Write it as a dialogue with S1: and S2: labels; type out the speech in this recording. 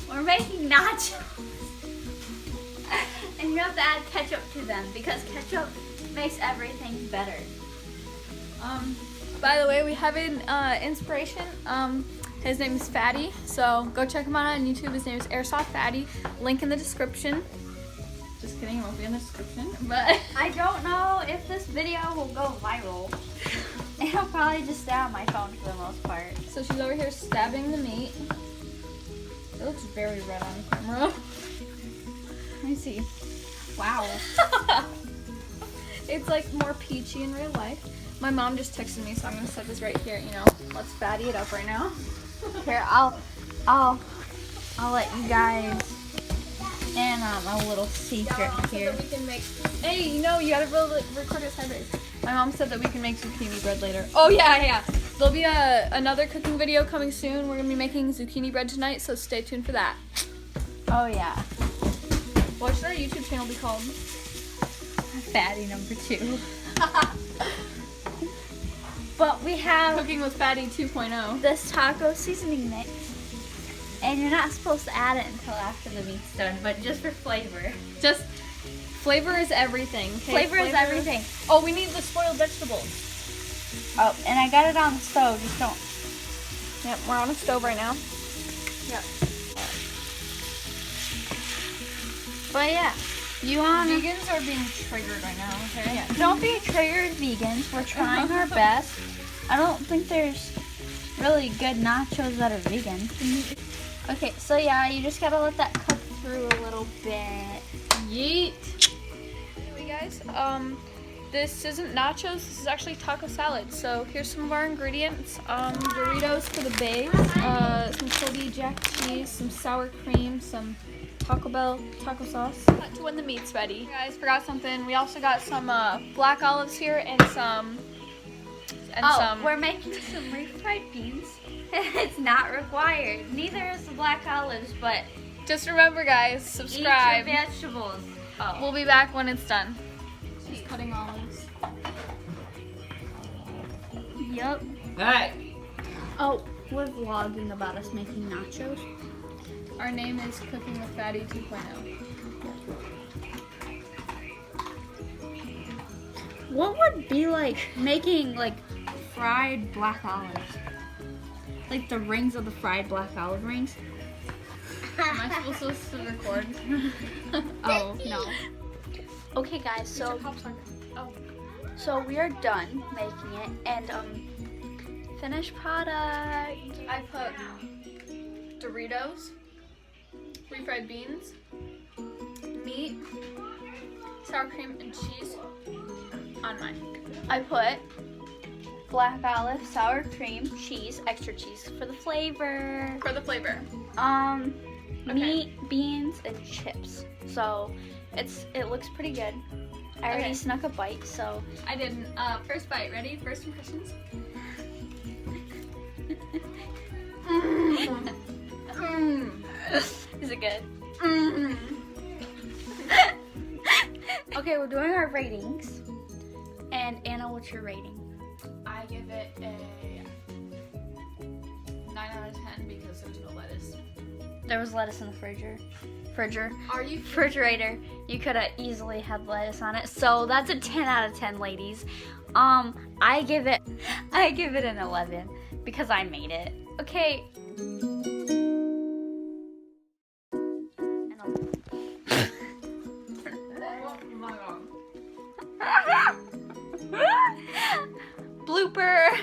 S1: We're making nachos. And you have to add ketchup to them because ketchup makes everything better.
S2: By the way, we have an inspiration. His name is Fatty, so go check him out on YouTube. His name is Airsoftfatty. Link in the description. Just kidding, it won't be in the description. But
S1: I don't know if this video will go viral. It'll probably just stay on my phone for the most part.
S2: so she's over here stabbing the meat. It looks very red on camera.
S1: Let me see. Wow.
S2: It's like more peachy in real life. My mom just texted me, so I'm gonna set this right here. You know, let's fatty it up right now.
S1: Here, I'll let you guys in a little secret
S2: So
S1: here.
S2: that we can make. Hey, you know, you gotta record it sideways. My mom said that we can make zucchini bread later. Oh yeah. There'll be another cooking video coming soon. We're gonna be making zucchini bread tonight, so stay tuned for that.
S1: Oh yeah.
S2: What should our YouTube channel be called?
S1: Fatty number 2. But we have
S2: Cooking with Fatty 2.0.
S1: this taco seasoning mix, and you're not supposed to add it until after the meat's done, but just for flavor.
S2: Just flavor is everything. Okay?
S1: Flavor is everything.
S2: Oh, we need the spoiled vegetables.
S1: Oh, and I got it on the stove. Just don't.
S2: Yep, we're on a stove right now.
S1: Yep. But yeah, you want
S2: Vegans are being triggered right now, okay?
S1: Yeah. Don't be triggered, vegans. We're trying our best. I don't think there's really good nachos that are vegan. Okay, so yeah, you just gotta let that cook through a little bit.
S2: Yeet. Anyway, guys, this isn't nachos. This is actually taco salad. So here's some of our ingredients: Doritos for the base, some Kobe Jack cheese, some sour cream, some Taco Bell taco sauce. To when the meat's ready. Guys, forgot something. We also got some black olives here and some.
S1: We're making some refried beans. It's not required. Neither is the black olives, but
S2: Just remember, guys, subscribe.
S1: eat your vegetables. Oh.
S2: We'll be back when it's done. She's cutting olives.
S1: Yep.
S3: Hey!
S1: Oh, we're vlogging about us making nachos.
S2: Our name is Cooking with Fatty 2.0.
S1: What would be like making like fried black olives? Like the rings of the fried black olive rings?
S2: Am I supposed to record?
S1: Oh, no. Okay guys, so we are done making it, and finished product.
S2: I put Doritos, refried beans, meat, sour cream, and cheese on mine.
S1: I put black olive, sour cream, cheese, extra cheese for the flavor.
S2: For the flavor.
S1: Meat, beans, and chips. So it looks pretty good. I already
S2: Okay.
S1: snuck a bite, so
S2: I didn't. First bite. Ready? First impressions.
S1: is it good? Okay, we're doing our ratings. And Anna, what's your rating?
S2: I give it a 9 out of 10 because there was no lettuce.
S1: There was lettuce in the
S2: Are you?
S1: refrigerator. You could have easily had lettuce on it. So that's a 10 out of 10, ladies. I give it an 11 because I made it. Okay. Blooper.